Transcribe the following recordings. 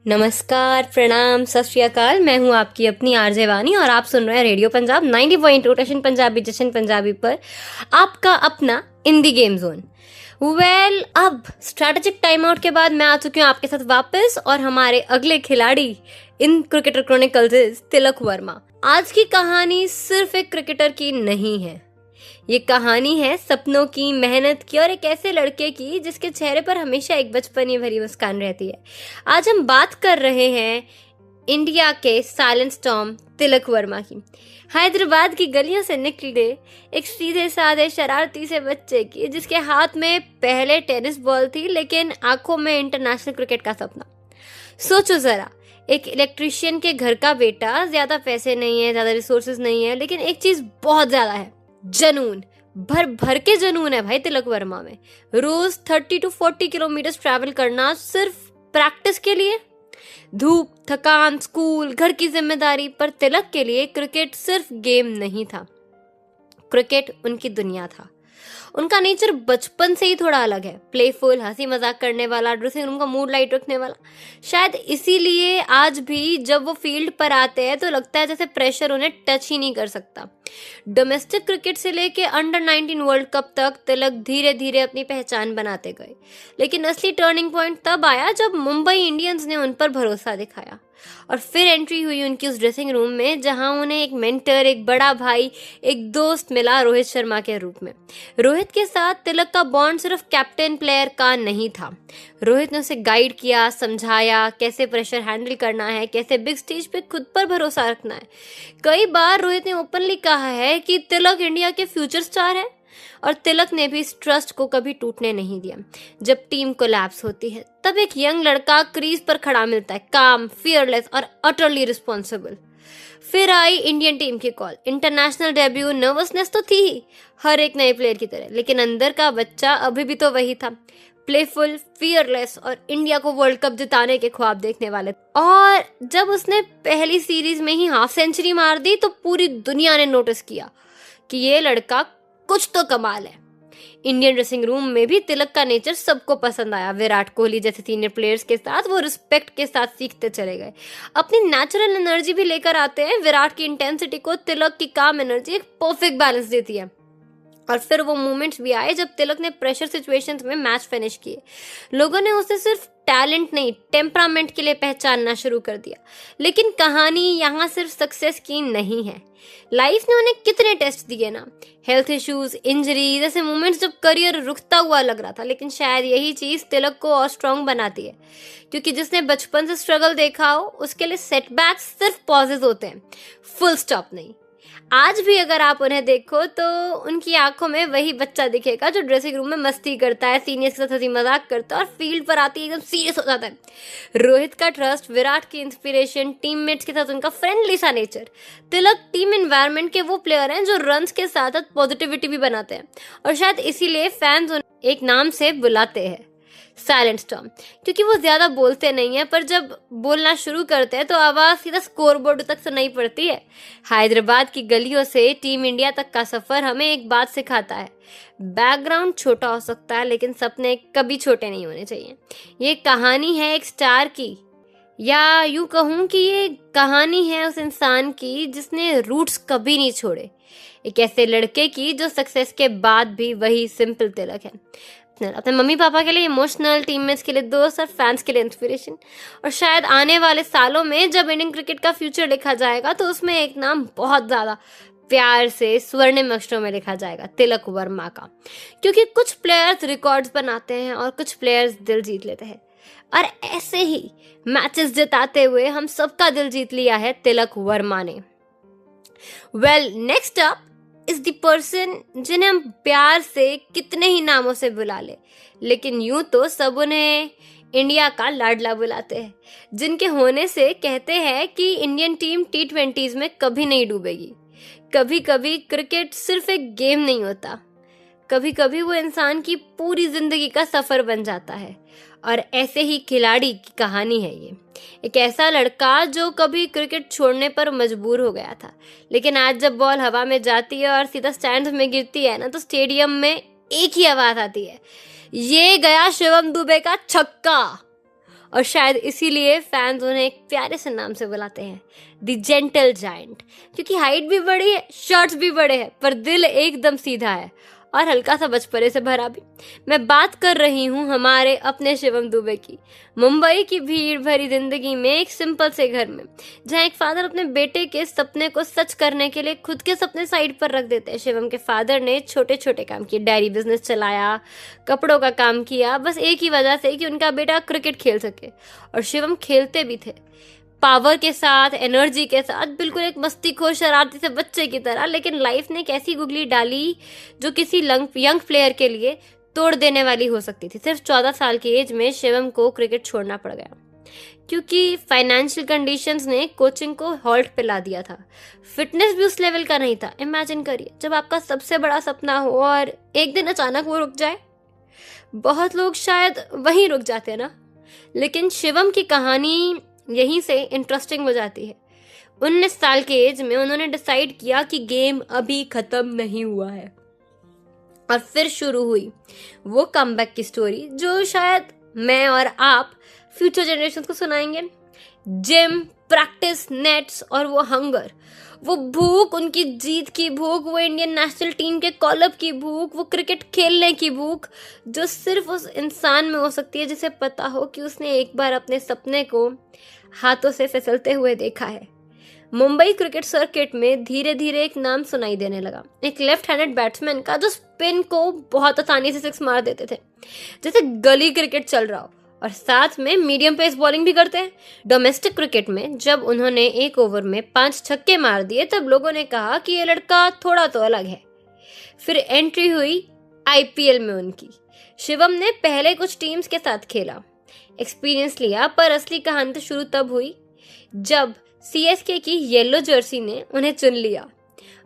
नमस्कार, प्रणाम, सत श्री अकाल। मैं हूं आपकी अपनी आरजे वानी और आप सुन रहे हैं रेडियो पंजाब 90.2 टशन पंजाबी जशन पंजाबी पर आपका अपना इंडी गेम जोन। अब स्ट्रैटेजिक टाइम आउट के बाद मैं आ चुकी हूँ आपके साथ वापस और हमारे अगले खिलाड़ी इन क्रिकेटर क्रॉनिकल्स तिलक वर्मा। आज की कहानी सिर्फ एक क्रिकेटर की नहीं है, ये कहानी है सपनों की, मेहनत की और एक ऐसे लड़के की जिसके चेहरे पर हमेशा एक बचपनी भरी मुस्कान रहती है। आज हम बात कर रहे हैं इंडिया के साइलेंट स्टॉर्म तिलक वर्मा की। हैदराबाद की गलियों से निकले एक सीधे साधे शरारती से बच्चे की जिसके हाथ में पहले टेनिस बॉल थी लेकिन आंखों में इंटरनेशनल क्रिकेट का सपना। सोचो जरा, एक इलेक्ट्रिशियन के घर का बेटा, ज्यादा पैसे नहीं है, ज्यादा रिसोर्सेज नहीं है, लेकिन एक चीज बहुत ज्यादा है, जनून। भर भर के जनून है भाई तिलक वर्मा में। रोज 30 to 40 किलोमीटर ट्रैवल करना सिर्फ प्रैक्टिस के लिए, धूप, थकान, स्कूल, घर की जिम्मेदारी। पर तिलक के लिए क्रिकेट सिर्फ गेम नहीं था, क्रिकेट उनकी दुनिया था। उनका नेचर बचपन से ही थोड़ा अलग है, प्लेफुल, हंसी मजाक करने वाला, ड्रेसिंग रूम का मूड लाइट रखने वाला। शायद इसीलिए आज भी जब वो फील्ड पर आते हैं तो लगता है जैसे प्रेशर उन्हें टच ही नहीं कर सकता। डोमेस्टिक क्रिकेट से लेके अंडर 19 वर्ल्ड कप तक तिलक धीरे धीरे अपनी पहचान बनाते गए, लेकिन असली टर्निंग पॉइंट तब आया जब मुंबई इंडियंस ने उन पर भरोसा दिखाया और फिर एंट्री हुई उनकी उस ड्रेसिंग रूम में जहां उन्हें एक मेंटर, एक बड़ा भाई, एक दोस्त मिला रोहित शर्मा के रूप में। रोहित के साथ तिलक का बॉन्ड सिर्फ कैप्टन प्लेयर का नहीं था। रोहित ने उसे गाइड किया, समझाया कैसे प्रेशर हैंडल करना है, कैसे बिग स्टेज पे खुद पर भरोसा रखना है। कई बार रोहित ने ओपनली कहा है कि तिलक इंडिया के फ्यूचर स्टार है और तिलक ने भी इस ट्रस्ट को कभी टूटने नहीं दिया। जब टीम कोलैप्स होती है तब एक यंग लड़का क्रीज पर खड़ा मिलता है, काम, फियरलेस और अटरली रिस्पॉन्सिबल। फिर आई इंडियन टीम की कॉल, इंटरनेशनल डेब्यू। नर्वसनेस तो थी ही हर एक नए प्लेयर की तरह, लेकिन अंदर का बच्चा अभी भी तो वही था, प्लेफुल, फियरलेस और इंडिया को वर्ल्ड कप जिताने के ख्वाब देखने वाले। और जब उसने पहली सीरीज में ही हाफ सेंचुरी मार दी तो पूरी दुनिया ने नोटिस किया कि ये लड़का कुछ तो कमाल है। इंडियन ड्रेसिंग रूम में भी तिलक का नेचर सबको पसंद आया। विराट कोहली जैसे सीनियर प्लेयर्स के साथ वो रिस्पेक्ट के साथ सीखते चले गए, अपनी नेचुरल एनर्जी भी लेकर आते हैं। विराट की इंटेंसिटी को तिलक की काम एनर्जी एक परफेक्ट बैलेंस देती है। और फिर वो मोमेंट्स भी आए जब तिलक ने प्रेशर सिचुएशंस में मैच फिनिश किए। लोगों ने उसे सिर्फ टैलेंट नहीं, टेम्परामेंट के लिए पहचानना शुरू कर दिया। लेकिन कहानी यहाँ सिर्फ सक्सेस की नहीं है। लाइफ ने उन्हें कितने टेस्ट दिए ना, हेल्थ इश्यूज, इंजरी जैसे मोमेंट्स जब करियर रुकता हुआ लग रहा था। लेकिन शायद यही चीज तिलक को और स्ट्रांग बनाती है, क्योंकि जिसने बचपन से स्ट्रगल देखा हो उसके लिए सेटबैक्स सिर्फ पॉजेज होते हैं, फुल स्टॉप नहीं। आज भी अगर आप उन्हें देखो तो उनकी आंखों में वही बच्चा दिखेगा जो ड्रेसिंग रूम में मस्ती करता है, सीनियर्स के साथ हंसी मजाक करता है और फील्ड पर आती है एकदम सीरियस हो जाता है। रोहित का ट्रस्ट, विराट की इंस्पिरेशन, टीममेट्स के साथ उनका फ्रेंडली सा नेचर। तिलक टीम एनवायरनमेंट के वो प्लेयर हैं जो रन्स के साथ साथ पॉजिटिविटी भी बनाते हैं और शायद इसीलिए फैंस उन्हें एक नाम से बुलाते हैं, साइलेंट स्टॉर्म। क्योंकि वो ज्यादा बोलते नहीं है, पर जब बोलना शुरू करते हैं तो आवाज सीधा स्कोरबोर्ड तक सुनाई पड़ती है। हैदराबाद की गलियों से टीम इंडिया तक का सफर हमें एक बात सिखाता है, बैकग्राउंड छोटा हो सकता है लेकिन सपने कभी छोटे नहीं होने चाहिए। ये कहानी है एक स्टार की, या यूं कहूं कि ये कहानी है उस इंसान की जिसने रूट्स कभी नहीं छोड़े, एक ऐसे लड़के की जो सक्सेस के बाद भी वही सिंपल तिलक है। अपने मम्मी पापा के लिए इमोशनल, टीममेट्स के लिए दोस्त और फैंस के लिए इंस्पिरेशन। और शायद आने वाले सालों में जब इंडियन क्रिकेट का फ्यूचर लिखा जाएगा तो उसमें एक नाम बहुत ज्यादा प्यार से स्वर्णिम अक्षरों में लिखा जाएगा, तिलक वर्मा का। क्योंकि कुछ प्लेयर्स रिकॉर्ड्स बनाते हैं और कुछ प्लेयर्स दिल जीत लेते हैं, और ऐसे ही मैचेस जिताते हुए हम सबका दिल जीत लिया है तिलक वर्मा ने। Next up is the person जिन्हें हम प्यार से कितने ही नामों से बुला ले, लेकिन यूं तो सब उन्हें इंडिया का लाडला बुलाते हैं, जिनके होने से कहते हैं कि इंडियन टीम T20s में कभी नहीं डूबेगी। कभी कभी क्रिकेट सिर्फ एक गेम नहीं होता, कभी कभी वो इंसान की पूरी जिंदगी का सफर बन जाता है। और ऐसे ही खिलाड़ी की कहानी है ये, एक ऐसा लड़का जो कभी क्रिकेट छोड़ने पर मजबूर हो गया था, लेकिन आज जब बॉल हवा में जाती है और सीधा स्टैंड्स में गिरती है ना, तो स्टेडियम में एक ही आवाज आती है, ये गया शिवम दुबे का छक्का। और शायद इसीलिए फैंस उन्हें एक प्यारे से नाम से बुलाते हैं, द जेंटल जायंट, क्योंकि हाइट भी बड़ी है, शर्ट्स भी बड़े हैं, पर दिल एकदम सीधा है और हल्का सा बचपने से भरा भी। मैं बात कर रही हूँ हमारे अपने शिवम दुबे की। मुंबई की भीड़ भरी जिंदगी में एक सिंपल से घर में, जहाँ एक फादर अपने बेटे के सपने को सच करने के लिए खुद के सपने साइड पर रख देते हैं। शिवम के फादर ने छोटे छोटे काम किए, डायरी बिजनेस चलाया, कपड़ों का काम किया, बस एक ही वजह से कि उनका बेटा क्रिकेट खेल सके। और शिवम खेलते भी थे, पावर के साथ, एनर्जी के साथ, बिल्कुल एक मस्तीखोर शरारती से बच्चे की तरह। लेकिन लाइफ ने एक ऐसी गुगली डाली जो किसी यंग प्लेयर के लिए तोड़ देने वाली हो सकती थी। सिर्फ 14 साल की एज में शिवम को क्रिकेट छोड़ना पड़ गया, क्योंकि फाइनेंशियल कंडीशंस ने कोचिंग को हॉल्ट पे ला दिया था। फिटनेस भी उस लेवल का नहीं था। इमेजिन करिए, जब आपका सबसे बड़ा सपना हो और एक दिन अचानक वो रुक जाए। बहुत लोग शायद वहीं रुक जाते हैं ना, लेकिन शिवम की कहानी यहीं से इंटरेस्टिंग हो जाती है। 19 साल के एज में उन्होंने डिसाइड किया कि गेम अभी खत्म नहीं हुआ है, और फिर शुरू हुई वो कमबैक की स्टोरी जो शायद मैं और आप फ्यूचर जनरेशन को सुनाएंगे। जिम, प्रैक्टिस, नेट्स और वो हंगर, वो भूख, उनकी जीत की भूख, वो इंडियन नेशनल टीम के कॉलअप की भूख, वो क्रिकेट खेलने की भूख, जो सिर्फ उस इंसान में हो सकती है जिसे पता हो कि उसने एक बार अपने सपने को हाथों से फिसलते हुए देखा है। मुंबई क्रिकेट सर्किट में धीरे धीरे एक नाम सुनाई देने लगा, एक लेफ्ट हैंडेड बैट्समैन का जो स्पिन को बहुत आसानी से सिक्स मार देते थे, जैसे गली क्रिकेट चल रहा हो, और साथ में मीडियम पेस बॉलिंग भी करते हैं। डोमेस्टिक क्रिकेट में जब उन्होंने एक ओवर में 5 छक्के मार दिए, तब लोगों ने कहा कि ये लड़का थोड़ा तो अलग है। फिर एंट्री हुई आईपीएल में उनकी। शिवम ने पहले कुछ टीम्स के साथ खेला, एक्सपीरियंस लिया, पर असली कहानी तो शुरू तब हुई जब सीएसके की येलो जर्सी ने उन्हें चुन लिया,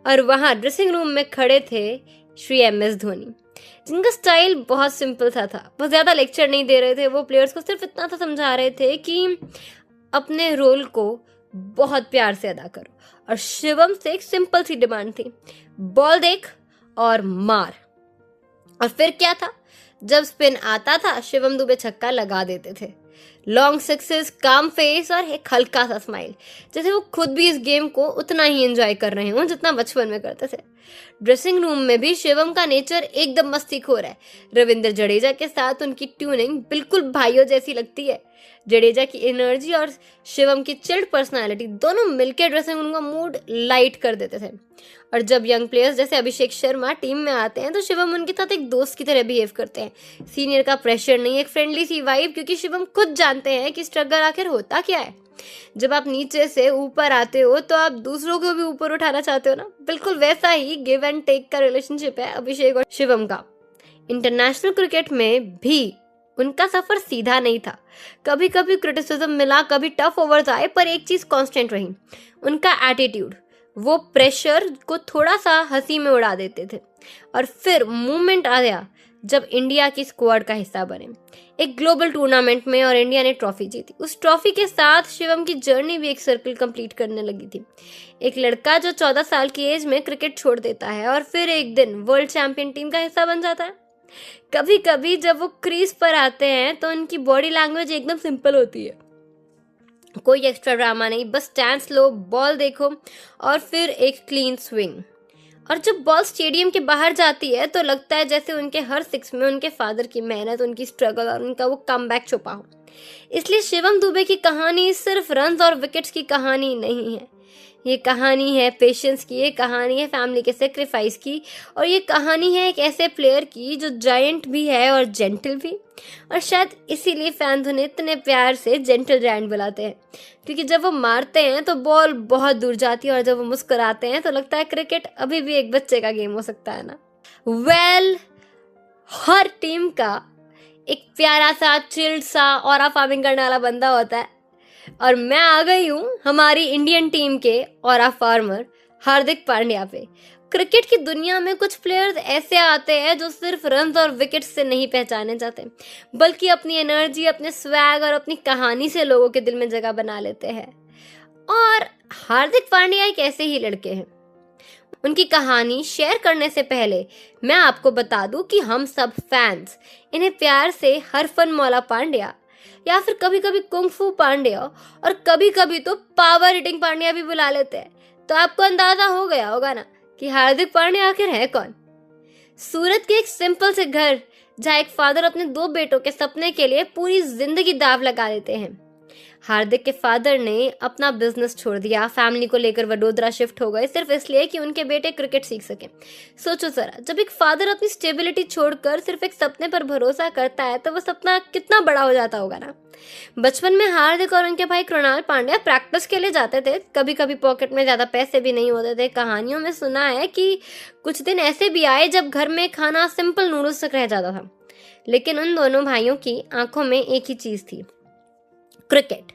और वहां ड्रेसिंग रूम में खड़े थे श्री एमएस धोनी, जिनका स्टाइल बहुत सिंपल सा था। वो ज्यादा लेक्चर नहीं दे रहे थे, वो प्लेयर्स को सिर्फ इतना तो समझा रहे थे कि अपने रोल को बहुत प्यार से अदा करो। और शिवम से एक सिंपल सी डिमांड थी, बॉल देख और मार। और फिर क्या था, जब स्पिन आता था शिवम दुबे छक्का लगा देते थे। लॉन्ग सिक्सेस, काम फेस और एक हल्का सा स्माइल, जैसे वो खुद भी इस गेम को उतना ही एंजॉय कर रहे हों जितना बचपन में करते थे। ड्रेसिंग रूम में भी शिवम का नेचर एकदम मस्तीखोर है। रविंद्र जडेजा के साथ उनकी ट्यूनिंग बिल्कुल भाइयों जैसी लगती है। जडेजा की एनर्जी और शिवम की चिल्ड पर्सनालिटी दोनों मिलकर ड्रेसिंग रूम का मूड लाइट कर देते थे। और जब यंग प्लेयर्स जैसे अभिषेक शर्मा टीम में आते हैं तो शिवम उनके साथ एक दोस्त की तरह बिहेव करते हैं। सीनियर का प्रेशर नहीं, एक फ्रेंडली सी वाइब, क्योंकि शिवम खुद जानते हैं कि स्ट्रगल आखिर होता क्या है। जब आप नीचे से ऊपर आते हो तो आप दूसरों को भी ऊपर उठाना चाहते हो ना, बिल्कुल वैसा ही गिव एंड टेक का रिलेशनशिप है अभिषेक और शिवम का। इंटरनेशनल क्रिकेट में भी उनका सफर सीधा नहीं था। कभी कभी क्रिटिसिज्म मिला, कभी टफ ओवर्स आए, पर एक चीज कांस्टेंट रही, उनका एटीट्यूड। वो प्रेशर को थोड़ा सा हंसी में उड़ा देते थे। और फिर मूवमेंट आ गया जब इंडिया की स्क्वाड का हिस्सा बने एक ग्लोबल टूर्नामेंट में, और इंडिया ने ट्रॉफी जीती। उस ट्रॉफी के साथ शिवम की जर्नी भी एक सर्कल कंप्लीट करने लगी थी। एक लड़का जो 14 साल की एज में क्रिकेट छोड़ देता है और फिर एक दिन वर्ल्ड चैंपियन टीम का हिस्सा बन जाता है। कभी कभी जब वो क्रीज पर आते हैं तो उनकी बॉडी लैंग्वेज एकदम सिंपल होती है, कोई एक्स्ट्रा ड्रामा नहीं, बस स्टैंस लो, बॉल देखो और फिर एक क्लीन स्विंग। और जब बॉल स्टेडियम के बाहर जाती है तो लगता है जैसे उनके हर सिक्स में उनके फादर की मेहनत, उनकी स्ट्रगल और उनका वो कमबैक छुपा हो। इसलिए शिवम दुबे की कहानी सिर्फ रन्स और विकेट्स की कहानी नहीं है, ये कहानी है पेशेंस की, ये कहानी है फैमिली के सेक्रीफाइस की, और ये कहानी है एक ऐसे प्लेयर की जो जायंट भी है और जेंटल भी। और शायद इसीलिए फैंस उन्हें इतने प्यार से जेंटल जायंट बुलाते हैं, क्योंकि जब वो मारते हैं तो बॉल बहुत दूर जाती है, और जब वो मुस्कुराते हैं तो लगता है क्रिकेट अभी भी एक बच्चे का गेम हो सकता है ना। हर टीम का एक प्यारा सा, चिल्ड सा, ऑरा फार्मिंग करने वाला बंदा होता है, और मैं आ गई हूँ हमारी इंडियन टीम के ऑरा फार्मर हार्दिक पांड्या पे। क्रिकेट की दुनिया में कुछ प्लेयर्स ऐसे आते हैं जो सिर्फ रन्स और विकेट्स से नहीं पहचाने जाते, बल्कि अपनी एनर्जी, अपने स्वैग और अपनी कहानी से लोगों के दिल में जगह बना लेते हैं। और हार्दिक पांड्या एक ऐसे ही लड़के हैं। उनकी कहानी शेयर करने से पहले मैं आपको बता दूं कि हम सब फैंस इन्हें प्यार से हरफन मौला पांड्या या फिर कभी कभी कुंग-फू पांड्या और कभी कभी तो पावर हिटिंग पांड्या भी बुला लेते हैं। तो आपको अंदाजा हो गया होगा ना कि हार्दिक पांड्या आखिर है कौन। सूरत के एक सिंपल से घर जहाँ एक फादर अपने 2 बेटों के सपने के लिए पूरी जिंदगी दाव लगा देते हैं। हार्दिक के फादर ने अपना बिजनेस छोड़ दिया, फैमिली को लेकर वडोदरा शिफ्ट हो गए सिर्फ इसलिए कि उनके बेटे क्रिकेट सीख सके। सोचो जरा, जब एक फादर अपनी स्टेबिलिटी छोड़कर सिर्फ एक सपने पर भरोसा करता है तो वो सपना कितना बड़ा हो जाता होगा ना। बचपन में हार्दिक और उनके भाई कृणाल पांड्या प्रैक्टिस के लिए जाते थे। कभी कभी पॉकेट में ज्यादा पैसे भी नहीं होते थे। कहानियों में सुना है कि कुछ दिन ऐसे भी आए जब घर में खाना सिंपल नूडल्स तक रह जाता था। लेकिन उन दोनों भाइयों की आंखों में एक ही चीज थी, क्रिकेट।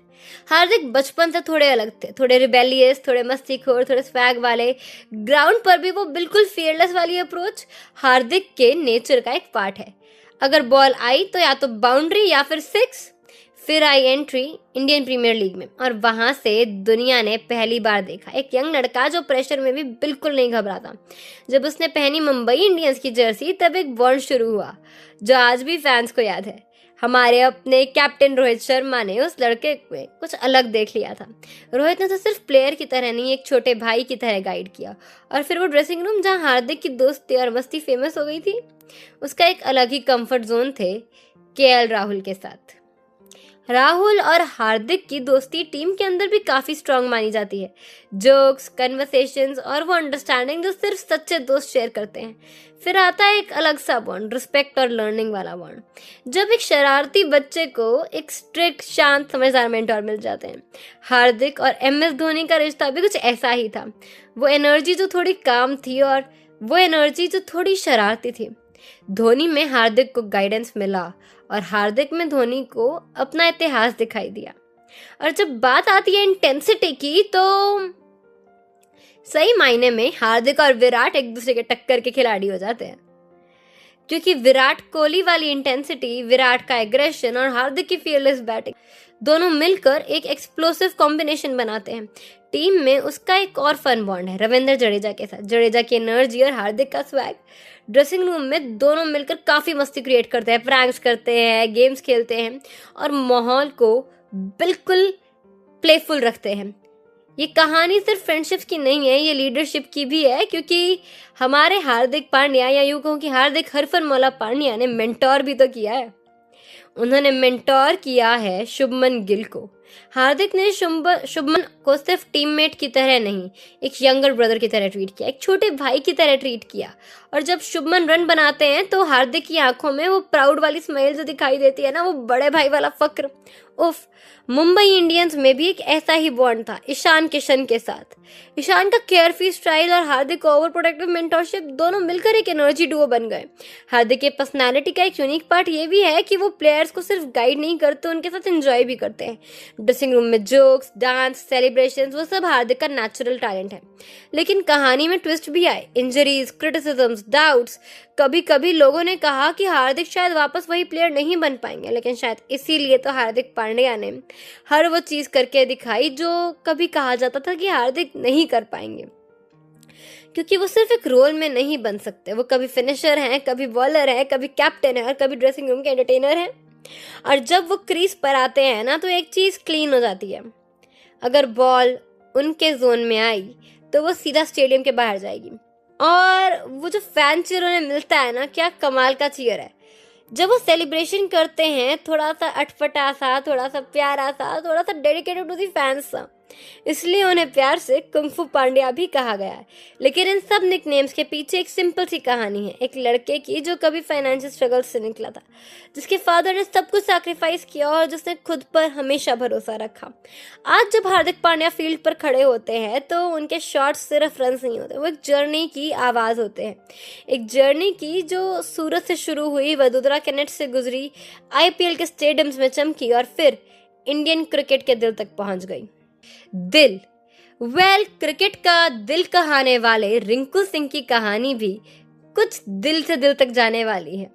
हार्दिक बचपन से थोड़े अलग थे, थोड़े रिबेलियस, थोड़े मस्तीखोर, थोड़े स्वैग वाले। ग्राउंड पर भी वो बिल्कुल फियरलेस वाली अप्रोच हार्दिक के नेचर का एक पार्ट है। अगर बॉल आई तो या तो बाउंड्री या फिर 6। फिर आई एंट्री इंडियन प्रीमियर लीग में और वहां से दुनिया ने पहली बार देखा एक यंग लड़का जो प्रेशर में भी बिल्कुल नहीं घबराता। जब उसने पहनी मुंबई इंडियंस की जर्सी तब एक बॉन्ड शुरू हुआ जो आज भी फैंस को याद है। हमारे अपने कैप्टन रोहित शर्मा ने उस लड़के में कुछ अलग देख लिया था। रोहित ने तो सिर्फ प्लेयर की तरह नहीं, एक छोटे भाई की तरह गाइड किया। और फिर वो ड्रेसिंग रूम जहां हार्दिक की दोस्ती और मस्ती फेमस हो गई थी, उसका एक अलग ही कंफर्ट जोन थे केएल राहुल के साथ। राहुल और हार्दिक की दोस्ती टीम के अंदर भी काफी स्ट्रांग मानी जाती है। जोक्स, कन्वर्सेशंस और वो अंडरस्टैंडिंग जो सिर्फ सच्चे दोस्त शेयर करते हैं। फिर आता है एक अलग सा बॉन्ड, रिस्पेक्ट और लर्निंग वाला बॉन्ड। जब एक शरारती बच्चे को एक स्ट्रिक्ट, शांत, समझदार मेंटोर मिल जाते हैं। हार्दिक और एमएस धोनी का रिश्ता भी कुछ ऐसा ही था। वो एनर्जी जो थोड़ी काम थी और वो एनर्जी जो थोड़ी शरारती थी। धोनी में हार्दिक को गाइडेंस मिला और हार्दिक में धोनी को अपना इतिहास दिखाई दिया। और जब बात आती है इंटेंसिटी की तो सही मायने में हार्दिक और विराट एक दूसरे के टक्कर के खिलाड़ी हो जाते हैं। क्योंकि विराट कोहली वाली इंटेंसिटी, विराट का एग्रेशन और हार्दिक की फियरलेस बैटिंग दोनों मिलकर एक एक्सप्लोसिव कॉम्बिनेशन बनाते हैं। टीम में उसका एक और फन बॉन्ड है रविंद्र जडेजा के साथ। जडेजा की एनर्जी और हार्दिक का स्वैग। ड्रेसिंग रूम में दोनों मिलकर काफी मस्ती क्रिएट करते हैं, प्रैंक्स करते हैं, गेम्स खेलते हैं और माहौल को बिल्कुल प्लेफुल रखते हैं। ये कहानी सिर्फ फ्रेंडशिप की नहीं है, ये लीडरशिप की भी है। क्योंकि हमारे हार्दिक पांड्या, या यूं कहूं कि हार्दिक हरफनमौला पांड्या ने मेंटोर भी तो किया है। उन्होंने मेंटोर किया है शुभमन गिल को। हार्दिक ने शुभमन को सिर्फ टीममेट की तरह नहीं, एक यंगर ब्रदर की तरह ट्रीट किया, एक छोटे भाई की तरह ट्रीट किया। और जब शुभमन रन बनाते हैं तो हार्दिक की आंखों में वो प्राउड वाली स्माइल जो दिखाई देती है ना, वो बड़े भाई वाला फक्र। उफ, मुंबई इंडियंस में भी एक ऐसा ही बॉन्ड था ईशान किशन के साथ। ईशान का केयरफ्री स्टाइल और हार्दिक का ओवर प्रोटेक्टिव मेंटरशिप दोनों मिलकर एक एनर्जी डुओ बन गए। हार्दिक के पर्सनालिटी का एक यूनिक पार्ट ये भी है कि वो प्लेयर्स को सिर्फ गाइड नहीं करते, उनके साथ एंजॉय भी करते हैं। ड्रेसिंग रूम में जोक्स, डांस, सेलिब्रेशंस, वो सब हार्दिक का नेचुरल टैलेंट है। लेकिन कहानी में ट्विस्ट भी आए, इंजरीज, क्रिटिसिज्म्स, डाउट्स। कभी कभी लोगों ने कहा कि हार्दिक शायद वापस वही प्लेयर नहीं बन पाएंगे, लेकिन शायद इसीलिए तो हार्दिक पांड्या ने हर वो चीज करके दिखाई जो कभी कहा जाता था कि हार्दिक नहीं कर पाएंगे। क्योंकि वो सिर्फ एक रोल में नहीं बन सकते, वो कभी फिनिशर हैं, कभी बॉलर हैं, कभी कैप्टन है और कभी ड्रेसिंग रूम के एंटरटेनर हैं। और जब वो क्रीज पर आते हैं ना तो एक चीज क्लीन हो जाती है। अगर बॉल उनके जोन में आई तो वो सीधा स्टेडियम के बाहर जाएगी। और वो जो फैन चीयर उन्हें मिलता है ना, क्या कमाल का चीयर है। जब वो सेलिब्रेशन करते हैं, थोड़ा सा अटपटा सा, थोड़ा सा प्यारा सा, थोड़ा सा डेडिकेटेड टू दी फैंस सा, इसलिए उन्हें प्यार से कुंग-फू पांड्या भी कहा गया है। लेकिन इन सब निकनेम्स के पीछे एक सिंपल सी कहानी है, एक लड़के की जो कभी फाइनेंशियल स्ट्रगल से निकला था, जिसके फादर ने सब कुछ सैक्रिफाइस किया और जिसने खुद पर हमेशा भरोसा रखा। आज जब हार्दिक पांड्या फील्ड पर खड़े होते हैं तो उनके शॉट्स सिर्फ रन्स नहीं होते, वो एक जर्नी की आवाज होते हैं। एक जर्नी की जो सूरत से शुरू हुई, वडोदरा के नेट से गुजरी, आईपीएल के स्टेडियम्स में चमकी और फिर इंडियन क्रिकेट के दिल तक पहुंच गई। दिल, क्रिकेट का दिल कहाने वाले रिंकू सिंह की कहानी भी कुछ दिल से दिल तक जाने वाली है।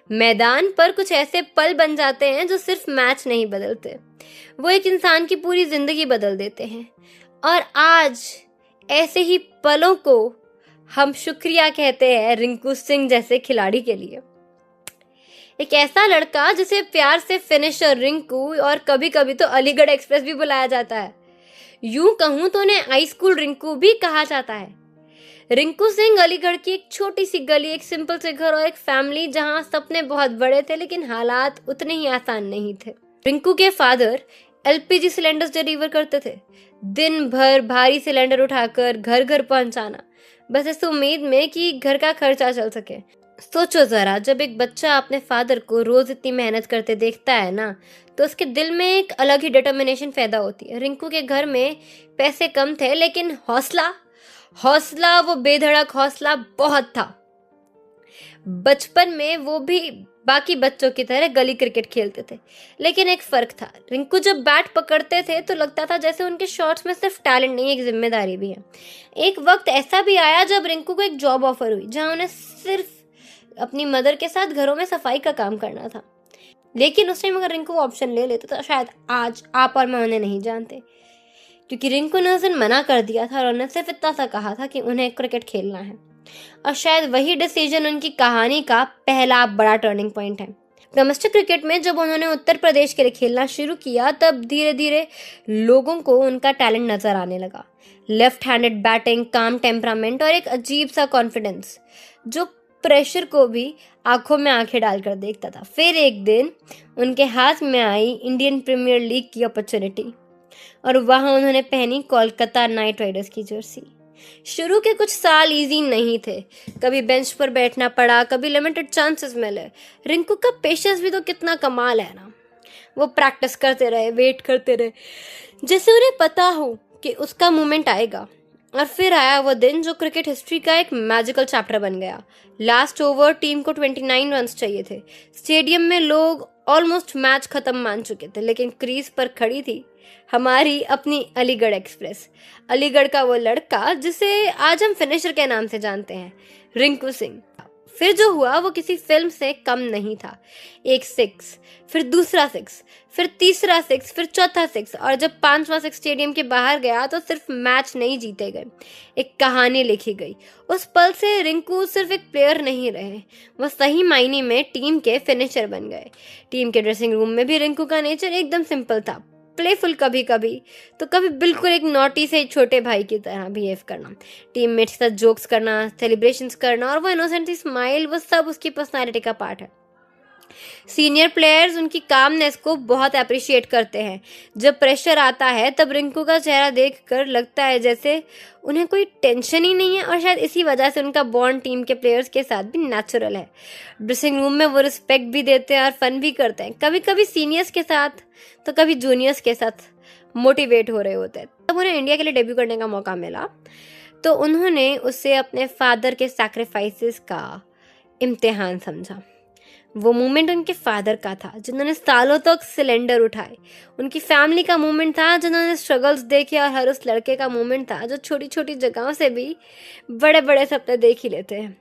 मैदान पर कुछ ऐसे पल बन जाते हैं जो सिर्फ मैच नहीं बदलते, वो एक इंसान की पूरी जिंदगी बदल देते हैं। और आज ऐसे ही पलों को हम शुक्रिया कहते हैं रिंकू सिंह जैसे खिलाड़ी के लिए। एक ऐसा लड़का जिसे प्यार से फिनिशर रिंकू और कभी कभी तो अलीगढ़ एक्सप्रेस भी बुलाया जाता है। यूं कहूं तो उन्हें हाई स्कूल रिंकू भी कहा जाता है। रिंकू सिंह अलीगढ़ की एक छोटी सी गली, एक सिंपल से घर और एक फैमिली जहां सपने बहुत बड़े थे लेकिन हालात उतने ही आसान नहीं थे। रिंकू के फादर एलपीजी सिलेंडर्स डिलीवर करते थे, दिन भर भारी सिलेंडर उठाकर घर घर पहुंचाना, बस इस उम्मीद में कि घर का खर्चा चल सके। सोचो जरा, जब एक बच्चा अपने फादर को रोज इतनी मेहनत करते देखता है ना, तो उसके दिल में एक अलग ही डिटर्मिनेशन पैदा होती है। रिंकू के घर में पैसे कम थे लेकिन हौसला वो बेधड़क हौसला बहुत था। बचपन में वो भी बाकी बच्चों की तरह गली क्रिकेट खेलते थे, लेकिन एक फर्क था। रिंकू जब बैट पकड़ते थे तो लगता था जैसे उनके शॉट्स में सिर्फ टैलेंट नहीं, एक जिम्मेदारी भी है। एक वक्त ऐसा भी आया जब रिंकू को एक जॉब ऑफर हुई जहां उन्हें सिर्फ अपनी मदर के साथ घरों में सफाई का काम करना था। लेकिन उस टाइम अगर रिंकू ऑप्शन ले लेते तो शायद आज आप और मैं उन्हें नहीं जानते, क्योंकि रिंकू ने उस दिन मना कर दिया था और उन्हें सिर्फ इतना सा कहा था कि उन्हें क्रिकेट खेलना है। और शायद वही डिसीजन उनकी कहानी का पहला बड़ा टर्निंग पॉइंट है। डोमेस्टिक क्रिकेट में जब उन्होंने उत्तर प्रदेश के लिए खेलना शुरू किया, तब धीरे धीरे लोगों को उनका टैलेंट नजर आने लगा। लेफ्ट हैंडेड बैटिंग, काम टेम्परामेंट और एक अजीब सा कॉन्फिडेंस जो प्रेशर को भी आंखों में आंखें डालकर देखता था। फिर एक दिन उनके हाथ में आई इंडियन प्रीमियर लीग की अपॉर्चुनिटी और वहां उन्होंने पहनी कोलकाता नाइट राइडर्स की जर्सी। शुरू के कुछ साल इजी नहीं थे, कभी बेंच पर बैठना पड़ा, कभी लिमिटेड चांसेस मिले। रिंकू का पेशेंस भी तो कितना कमाल है ना। वो प्रैक्टिस करते रहे, वेट करते रहे, जैसे उन्हें पता हो कि उसका मोमेंट आएगा। और फिर आया वो दिन जो क्रिकेट हिस्ट्री का एक मैजिकल चैप्टर बन गया। लास्ट ओवर टीम को 29 रन्स चाहिए थे। स्टेडियम में लोग ऑलमोस्ट मैच खत्म मान चुके थे, लेकिन क्रीज पर खड़ी थी हमारी अपनी अलीगढ़ एक्सप्रेस। अलीगढ़ का वो लड़का जिसे आज हम फिनिशर के नाम से जानते हैं, रिंकू सिंह। फिर जो हुआ वो किसी फिल्म से कम नहीं था। एक सिक्स, फिर दूसरा सिक्स, फिर तीसरा सिक्स, फिर चौथा सिक्स, और जब पांचवा सिक्स स्टेडियम के बाहर गया तो सिर्फ मैच नहीं जीते गए, एक कहानी लिखी गई। उस पल से रिंकू सिर्फ एक प्लेयर नहीं रहे, वो सही मायने में टीम के फिनिशर बन गए। टीम के ड्रेसिंग रूम में भी रिंकू का नेचर एकदम सिंपल था, प्लेफुल कभी कभी, तो कभी बिल्कुल एक नॉटी से छोटे भाई की तरह बिहेव करना, टीममेट के साथ जोक्स करना, सेलिब्रेशंस करना, और वो इनोसेंट स्माइल, वो सब उसकी पर्सनालिटी का पार्ट है। सीनियर प्लेयर्स उनकी कामनेस को बहुत अप्रिशिएट करते हैं। जब प्रेशर आता है तब रिंकू का चेहरा देखकर लगता है जैसे उन्हें कोई टेंशन ही नहीं है, और शायद इसी वजह से उनका बॉन्ड टीम के प्लेयर्स के साथ भी नेचुरल है। ड्रेसिंग रूम में वो रिस्पेक्ट भी देते हैं और फन भी करते हैं, कभी कभी सीनियर्स के साथ तो कभी जूनियर्स के साथ मोटिवेट हो रहे होते हैं। तब उन्हें इंडिया के लिए डेब्यू करने का मौका मिला तो उन्होंने उसे अपने फादर के सैक्रिफाइसेस का इम्तिहान समझा। वो मोमेंट उनके फादर का था जिन्होंने सालों तक सिलेंडर उठाए, उनकी फैमिली का मोमेंट था जिन्होंने स्ट्रगल्स देखे, और हर उस लड़के का मोमेंट था जो छोटी छोटी जगहों से भी बड़े बड़े सपने देख ही लेते हैं।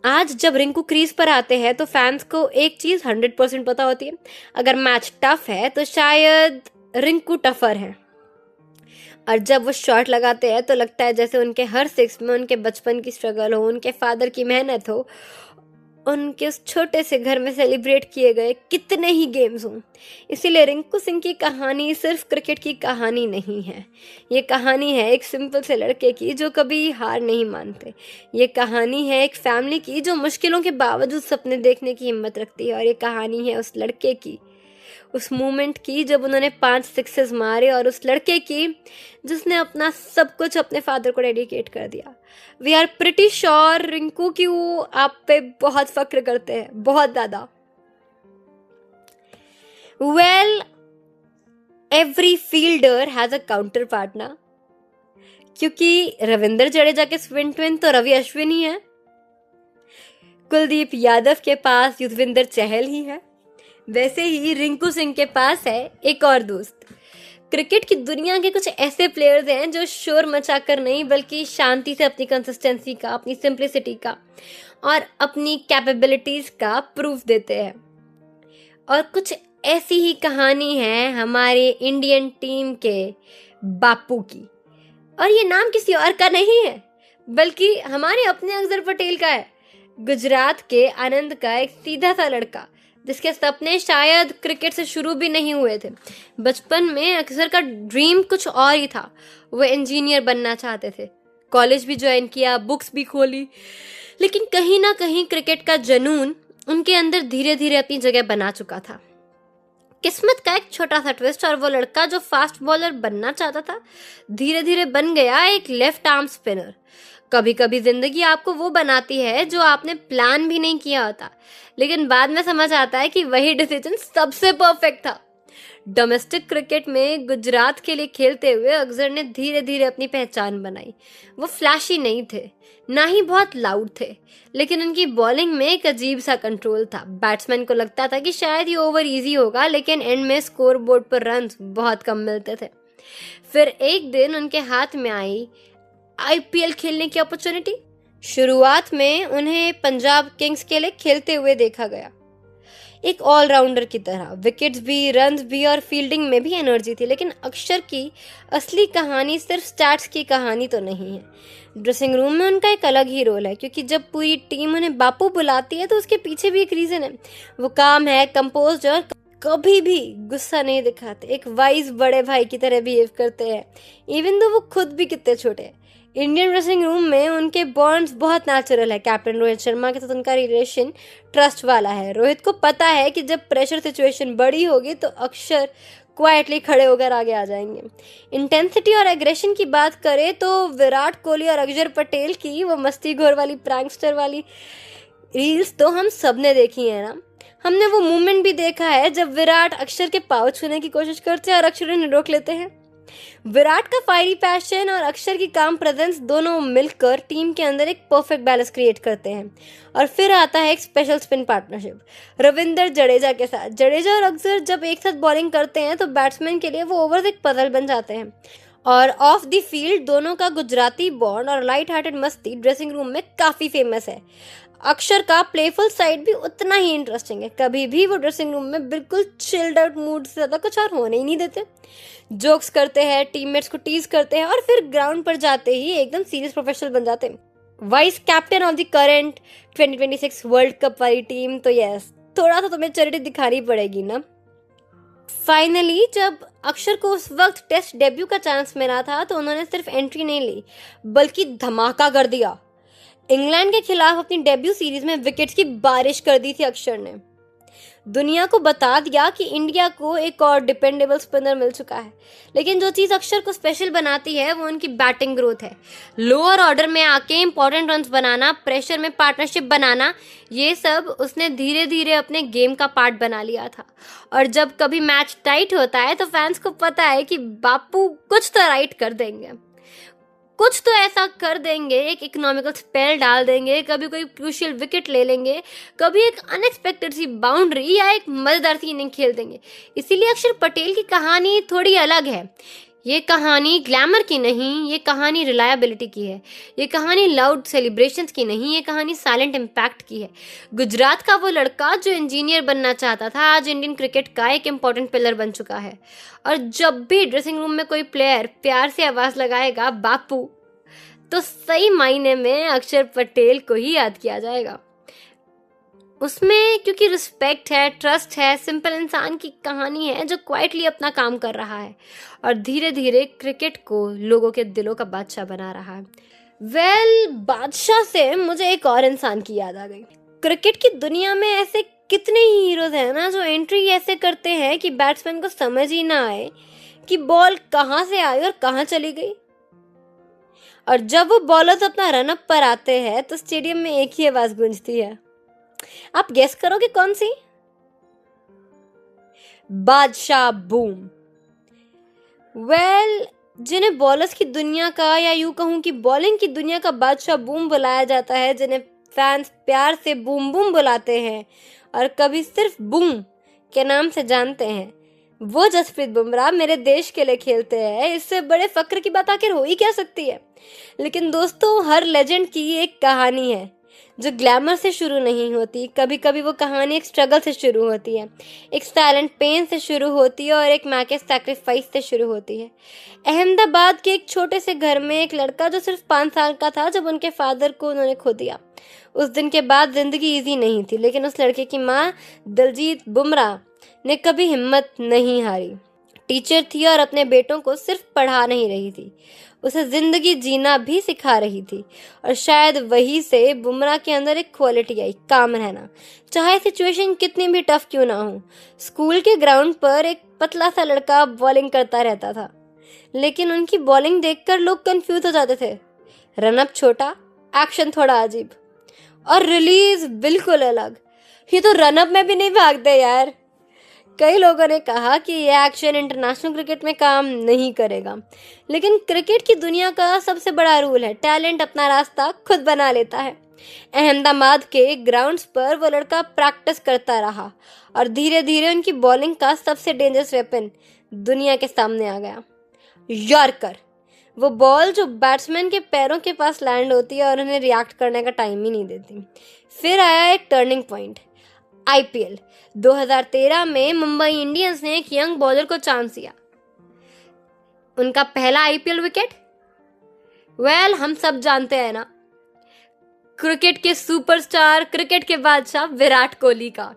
आज जब रिंकू क्रीज पर आते हैं तो फैंस को एक चीज 100% पता होती है, अगर मैच टफ है तो शायद रिंकू टफर है। और जब वो शॉट लगाते हैं तो लगता है जैसे उनके हर सिक्स में उनके बचपन की स्ट्रगल हो, उनके फादर की मेहनत हो, उनके उस छोटे से घर में सेलिब्रेट किए गए कितने ही गेम्स हों। इसीलिए रिंकू सिंह की कहानी सिर्फ क्रिकेट की कहानी नहीं है, ये कहानी है एक सिंपल से लड़के की जो कभी हार नहीं मानते। ये कहानी है एक फैमिली की जो मुश्किलों के बावजूद सपने देखने की हिम्मत रखती है, और ये कहानी है उस लड़के की, उस मोमेंट की जब उन्होंने 5 सिक्सेस मारे, और उस लड़के की जिसने अपना सब कुछ अपने फादर को डेडिकेट कर दिया। We are pretty sure Rinku की वो आप पे बहुत फक्र करते हैं, बहुत ज्यादा। Well, every fielder has a counter partner, क्योंकि रविंद्र जडेजा के स्पिन ट्विन तो रवि अश्विन ही है, कुलदीप यादव के पास युजवेंद्र चहल ही है, वैसे ही रिंकू सिंह के पास है एक और दोस्त। क्रिकेट की दुनिया के कुछ ऐसे प्लेयर्स हैं जो शोर मचाकर नहीं बल्कि शांति से अपनी कंसिस्टेंसी का, अपनी सिंप्लिसिटी का और अपनी कैपेबिलिटीज का प्रूफ देते हैं। और कुछ ऐसी ही कहानी है हमारे इंडियन टीम के बापू की, और ये नाम किसी और का नहीं है बल्कि हमारे अपने अक्षर पटेल का है। गुजरात के आनंद का एक सीधा सा लड़का जिसके सपने शायद क्रिकेट से शुरू भी नहीं हुए थे। बचपन में अक्सर का ड्रीम कुछ और ही था। वो इंजीनियर बनना चाहते थे, कॉलेज भी ज्वाइन किया, बुक्स भी खोली, लेकिन कहीं ना कहीं क्रिकेट का जुनून उनके अंदर धीरे धीरे अपनी जगह बना चुका था। किस्मत का एक छोटा सा ट्विस्ट और वो लड़का जो फास्ट बॉलर बनना चाहता था धीरे धीरे बन गया एक लेफ्ट आर्म स्पिनर। कभी कभी जिंदगी आपको वो बनाती है जो आपने प्लान भी नहीं किया होता, लेकिन बाद में समझ आता है कि वही डिसीजन सबसे परफेक्ट था। डोमेस्टिक क्रिकेट में गुजरात के लिए खेलते हुए अक्सर ने धीरे धीरे अपनी पहचान बनाई। वो फ्लैशी नहीं थे, ना ही बहुत लाउड थे, लेकिन उनकी बॉलिंग में एक अजीब सा कंट्रोल था। बैट्समैन को लगता था कि शायद ये ओवर इजी होगा, लेकिन एंड में स्कोर बोर्ड पर रन्स बहुत कम मिलते थे। फिर एक दिन उनके हाथ में आई आईपीएल खेलने की अपॉर्चुनिटी। शुरुआत में उन्हें पंजाब किंग्स के लिए खेलते हुए देखा गया, एक ऑलराउंडर की तरह। विकेट्स भी, रन्स भी और फील्डिंग में भी एनर्जी थी। लेकिन अक्षर की असली कहानी सिर्फ स्टैट्स की कहानी तो नहीं है। ड्रेसिंग रूम में उनका एक अलग ही रोल है, क्योंकि जब पूरी टीम उन्हें बापू बुलाती है तो उसके पीछे भी एक रीजन है। वो काम है, कंपोज्ड और कभी भी गुस्सा नहीं दिखाते, एक वाइज बड़े भाई की तरह बिहेव करते हैं, इवन दो वो खुद भी कितने छोटे हैं। इंडियन ड्रेसिंग रूम में उनके बॉन्ड्स बहुत नेचुरल है। कैप्टन रोहित शर्मा के साथ उनका रिलेशन ट्रस्ट वाला है। रोहित को पता है कि जब प्रेशर सिचुएशन बड़ी होगी तो अक्षर क्वाइटली खड़े होकर आगे आ जाएंगे। इंटेंसिटी और एग्रेशन की बात करें तो विराट कोहली और अक्षर पटेल की वो मस्तीखोर वाली, प्रैंकस्टर वाली रील्स तो हम सब ने देखी है ना। हमने वो मूवमेंट भी देखा है जब विराट अक्षर के पाँव छूने की कोशिश करते हैं और अक्षर उन्हें रोक लेते हैं। विराट का फायरी पैशन और अक्षर की काम प्रेजेंस दोनों मिलकर टीम के अंदर एक परफेक्ट बैलेंस क्रिएट करते हैं। और फिर आता है एक special spin partnership Ravindra Jadeja के साथ। जडेजा और अक्षर जब एक साथ बॉलिंग करते हैं तो बैट्समैन के लिए वो ओवर्स एक पजल बन जाते हैं। और ऑफ द फील्ड दोनों का गुजराती बॉन्ड और लाइट हार्टेड मस्ती ड्रेसिंग रूम में काफी फेमस है। अक्षर का प्लेफुल साइड भी उतना ही इंटरेस्टिंग है। कभी भी वो ड्रेसिंग रूम में बिल्कुल चिल्ड आउट मूड से ज्यादा कुछ और होने ही नहीं देते। जोक्स करते हैं, टीममेट्स को टीज करते हैं और फिर ग्राउंड पर जाते ही एकदम सीरियस प्रोफेशनल बन जाते हैं। Vice captain of the current 2026 world cup वाली टीम, तो यस, थोड़ा सा तुम्हें चैरिटी दिखानी पड़ेगी ना। फाइनली जब अक्षर को उस वक्त टेस्ट डेब्यू का चांस मिला था तो उन्होंने सिर्फ एंट्री नहीं ली बल्कि धमाका कर दिया। इंग्लैंड के खिलाफ अपनी डेब्यू सीरीज में विकेट्स की बारिश कर दी थी अक्षर ने। दुनिया को बता दिया कि इंडिया को एक और डिपेंडेबल स्पिनर मिल चुका है। लेकिन जो चीज अक्षर को स्पेशल बनाती है वो उनकी बैटिंग ग्रोथ है। लोअर ऑर्डर में आके इंपॉर्टेंट रन्स बनाना, प्रेशर में पार्टनरशिप बनाना, ये सब उसने धीरे धीरे अपने गेम का पार्ट बना लिया था। और जब कभी मैच टाइट होता है तो फैंस को पता है कि बापू कुछ तो राइट कर देंगे, कुछ तो ऐसा कर देंगे, एक इकोनॉमिकल स्पेल डाल देंगे, कभी कोई क्रूशियल विकेट ले लेंगे, कभी एक अनएक्सपेक्टेड सी बाउंड्री या एक मजेदार सी इनिंग खेल देंगे। इसीलिए अक्षर पटेल की कहानी थोड़ी अलग है। ये कहानी ग्लैमर की नहीं, ये कहानी रिलायबिलिटी की है। ये कहानी लाउड सेलिब्रेशंस की नहीं, ये कहानी साइलेंट इम्पैक्ट की है। गुजरात का वो लड़का जो इंजीनियर बनना चाहता था आज इंडियन क्रिकेट का एक इम्पोर्टेंट पिलर बन चुका है। और जब भी ड्रेसिंग रूम में कोई प्लेयर प्यार से आवाज लगाएगा बापू, तो सही मायने में अक्षर पटेल को ही याद किया जाएगा। उसमें क्योंकि रिस्पेक्ट है, ट्रस्ट है, सिंपल इंसान की कहानी है जो क्वाइटली अपना काम कर रहा है और धीरे धीरे क्रिकेट को लोगों के दिलों का बादशाह बना रहा है। बादशाह से मुझे एक और इंसान की याद आ गई। क्रिकेट की दुनिया में ऐसे कितने ही हीरोज हैं ना जो एंट्री ऐसे करते हैं कि बैट्समैन को समझ ही ना आए कि बॉल कहाँ से आई और कहाँ चली गई। और जब वो बॉलर्स अपना रनअप पर आते हैं तो स्टेडियम में एक ही आवाज गूंजती है। आप गेस करोगे कौन सी? बादशाह बूम। जिन्हें बॉलर्स की दुनिया का, या यूं कहूं कि बॉलिंग की दुनिया का बादशाह बूम बुलाया जाता है, जिन्हें फैंस प्यार से बूम बूम बुलाते हैं और कभी सिर्फ बूम के नाम से जानते हैं, वो जसप्रीत बुमराह मेरे देश के लिए खेलते हैं। इससे बड़े फक्र की बात आखिर हो ही क्या सकती है। लेकिन दोस्तों, हर लेजेंड की एक कहानी है। जो ग्लैमर से शुरू नहीं होती। कभी कभी वो कहानी एक स्ट्रगल से शुरू होती है, एक साइलेंट पेन से शुरू होती है और एक माँ के सैक्रिफाइस से शुरू होती है। अहमदाबाद के एक छोटे से घर में एक लड़का जो सिर्फ 5 साल का था जब उनके फादर को उन्होंने खो दिया। उस दिन के बाद जिंदगी इजी नहीं थी, लेकिन उस लड़के की माँ दलजीत बुमराह ने कभी हिम्मत नहीं हारी। टीचर थी और अपने बेटों को सिर्फ पढ़ा नहीं रही थी, उसे जिंदगी जीना भी सिखा रही थी। और शायद वहीं से बुमराह के अंदर एक क्वालिटी आई, काम रहना, चाहे सिचुएशन कितनी भी टफ क्यों ना हो। स्कूल के ग्राउंड पर एक पतला सा लड़का बॉलिंग करता रहता था, लेकिन उनकी बॉलिंग देखकर लोग कंफ्यूज हो जाते थे। रनअप छोटा, एक्शन थोड़ा अजीब और रिलीज बिल्कुल अलग। ये तो रनअप में भी नहीं भागते यार। कई लोगों ने कहा कि यह एक्शन इंटरनेशनल क्रिकेट में काम नहीं करेगा, लेकिन क्रिकेट की दुनिया का सबसे बड़ा रूल है, टैलेंट अपना रास्ता खुद बना लेता है। अहमदाबाद के ग्राउंड्स पर वो लड़का प्रैक्टिस करता रहा और धीरे धीरे उनकी बॉलिंग का सबसे डेंजरस वेपन दुनिया के सामने आ गया, यॉर्कर। वो बॉल जो बैट्समैन के पैरों के पास लैंड होती है और उन्हें रिएक्ट करने का टाइम ही नहीं देती। फिर आया एक टर्निंग पॉइंट, आईपीएल 2013 में मुंबई इंडियंस ने एक यंग बॉलर को चांस दिया। उनका पहला आईपीएल विकेट, हम सब जानते हैं ना, क्रिकेट के सुपरस्टार, क्रिकेट के बादशाह विराट कोहली का।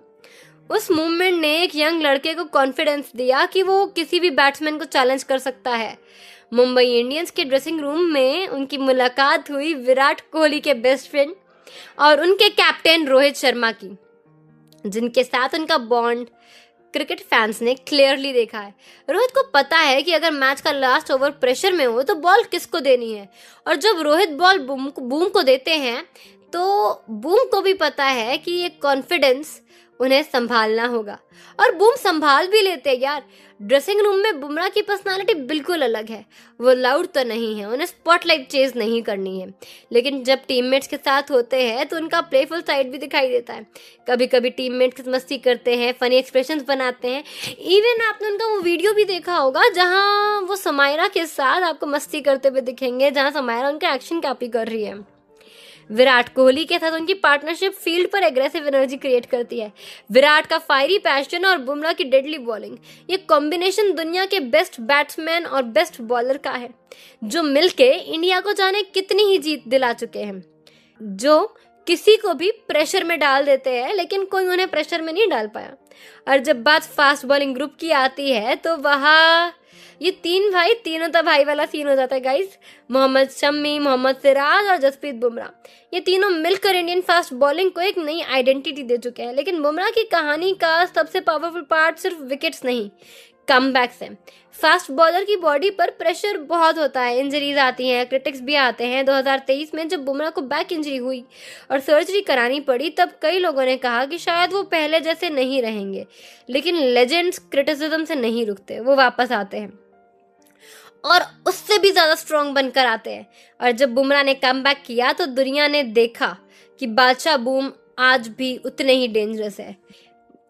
उस मूवमेंट ने एक यंग लड़के को कॉन्फिडेंस दिया कि वो किसी भी बैट्समैन को चैलेंज कर सकता है। मुंबई इंडियंस के ड्रेसिंग रूम में उनकी मुलाकात हुई विराट कोहली के बेस्ट फ्रेंड और उनके कैप्टन रोहित शर्मा की, जिनके साथ उनका बॉन्ड क्रिकेट फैंस ने क्लियरली देखा है। रोहित को पता है कि अगर मैच का लास्ट ओवर प्रेशर में हो तो बॉल किसको देनी है, और जब रोहित बॉल बूम को देते हैं तो बूम को भी पता है कि ये कॉन्फिडेंस उन्हें संभालना होगा, और बूम संभाल भी लेते हैं यार। ड्रेसिंग रूम में बुमराह की पर्सनालिटी बिल्कुल अलग है। वो लाउड तो नहीं है, उन्हें स्पॉटलाइट चेज नहीं करनी है, लेकिन जब टीममेट्स के साथ होते हैं तो उनका प्लेफुल साइड भी दिखाई देता है। कभी कभी टीममेट्स मस्ती करते हैं, फनी एक्सप्रेशंस बनाते हैं। इवन आपने उनका वो वीडियो भी देखा होगा जहां वो समायरा के साथ आपको मस्ती करते हुए दिखेंगे, जहां समायरा उनका एक्शन कॉपी कर रही है। विराट कोहली के साथ उनकी पार्टनरशिप फील्ड पर एग्रेसिव एनर्जी क्रिएट करती है। विराट का फायरी पैशन और बुमराह की डेडली बॉलिंग, ये कॉम्बिनेशन दुनिया के बेस्ट बैट्समैन और बेस्ट बॉलर का है, जो मिलके इंडिया को जाने कितनी ही जीत दिला चुके हैं, जो किसी को भी प्रेशर में डाल देते हैं, लेकिन कोई उन्हें प्रेशर में नहीं डाल पाया। और जब बात फास्ट बॉलिंग ग्रुप की आती है तो वहाँ ये तीनों तो भाई वाला सीन हो जाता है गाइस। मोहम्मद शमी, मोहम्मद सिराज और जसप्रीत बुमराह, ये तीनों मिलकर इंडियन फास्ट बॉलिंग को एक नई आइडेंटिटी दे चुके हैं। लेकिन बुमराह की कहानी का सबसे पावरफुल पार्ट सिर्फ विकेट्स नहीं, कमबैक्स है। फास्ट बॉलर की बॉडी पर प्रेशर बहुत होता है, इंजरीज आती हैं, क्रिटिक्स भी आते हैं। 2023 में जब बुमराह को बैक इंजरी हुई और सर्जरी करानी पड़ी, तब कई लोगों ने कहा कि शायद वो पहले जैसे नहीं रहेंगे, लेकिन लेजेंड्स क्रिटिसिज्म से नहीं रुकते, वो वापस आते हैं और उससे भी ज्यादा स्ट्रॉन्ग बनकर आते हैं। और जब बुमराह ने कमबैक किया तो दुनिया ने देखा कि बादशाह बूम आज भी उतने ही डेंजरस है।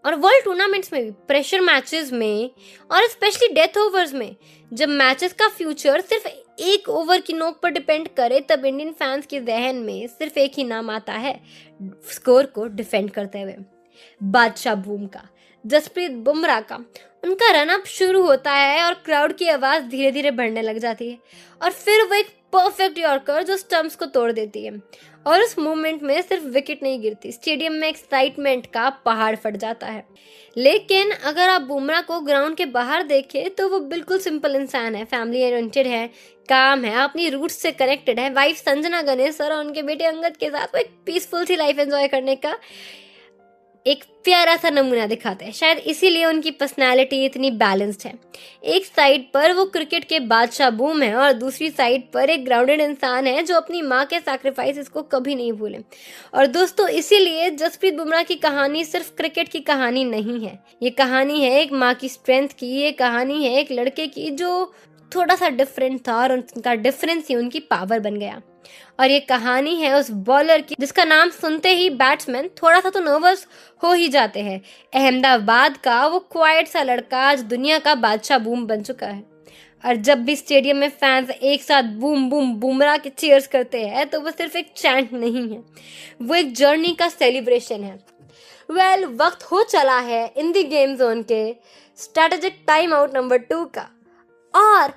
और वर्ल्ड टूर्नामेंट्स में भी, प्रेशर मैचेस में और स्पेशली डेथ ओवर्स में, जब मैचेस का फ्यूचर सिर्फ एक ओवर की नोक पर डिपेंड करे, तब इंडियन फैंस के जहन में सिर्फ एक ही नाम आता है स्कोर को डिफेंड करते हुए, बादशाह बूम का, जसप्रीत बुमराह का। उनका रनअप शुरू होता है और क्राउड की आवाज धीरे धीरे बढ़ने लग जाती है, और फिर वो एक परफेक्ट यॉर्कर जो स्टंप्स को तोड़ देती है। और उस मूवमेंट में सिर्फ विकेट नहीं गिरती, स्टेडियम में एक्साइटमेंट का पहाड़ फट जाता है। लेकिन अगर आप बुमराह को ग्राउंड के बाहर देखें तो वो बिल्कुल सिंपल इंसान है, फैमिली ओरिएंटेड है, काम है, अपनी रूट्स से कनेक्टेड है। वाइफ संजना गणेश और उनके बेटे अंगद के साथ वो एक पीसफुल सी लाइफ एंजॉय करने का एक प्यारा सा नमूना दिखाते हैं। शायद इसीलिए उनकी पर्सनालिटी इतनी बैलेंस्ड है। एक साइड पर वो क्रिकेट के बादशाह बूम है और दूसरी साइड पर एक ग्राउंडेड इंसान है जो अपनी माँ के सैक्रिफाइसेस को कभी नहीं भूले। और दोस्तों, इसीलिए जसप्रीत बुमराह की कहानी सिर्फ क्रिकेट की कहानी नहीं है, ये कहानी है एक माँ की स्ट्रेंथ की, ये कहानी है एक लड़के की जो थोड़ा सा डिफरेंट था और उनका डिफरेंस ही उनकी पावर बन गया। और ये कहानी है उस बॉलर की जिसका नाम सुनते ही बैट्समैन थोड़ा सा तो नर्वस हो ही जाते हैं। अहमदाबाद का वो क्वाइट सा लड़का आज दुनिया का बादशाह बूम बन चुका है। और जब भी स्टेडियम में फैंस एक साथ बूम बूम बुमराह के चीयर्स करते हैं तो वो सिर्फ एक चैंट नहीं है, वो एक जर्नी का सेलिब्रेशन है। वेल, वक्त हो चला है इंडी गेम जोन के स्ट्रेटेजिक टाइम आउट नंबर 2 का, और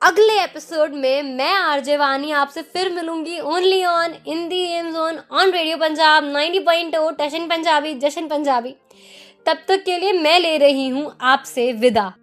अगले एपिसोड में मैं आरजे वानी आपसे फिर मिलूंगी only on indie game zone on radio Punjab 90.2 टशन पंजाबी जशन पंजाबी। तब तक के लिए मैं ले रही हूँ आपसे विदा।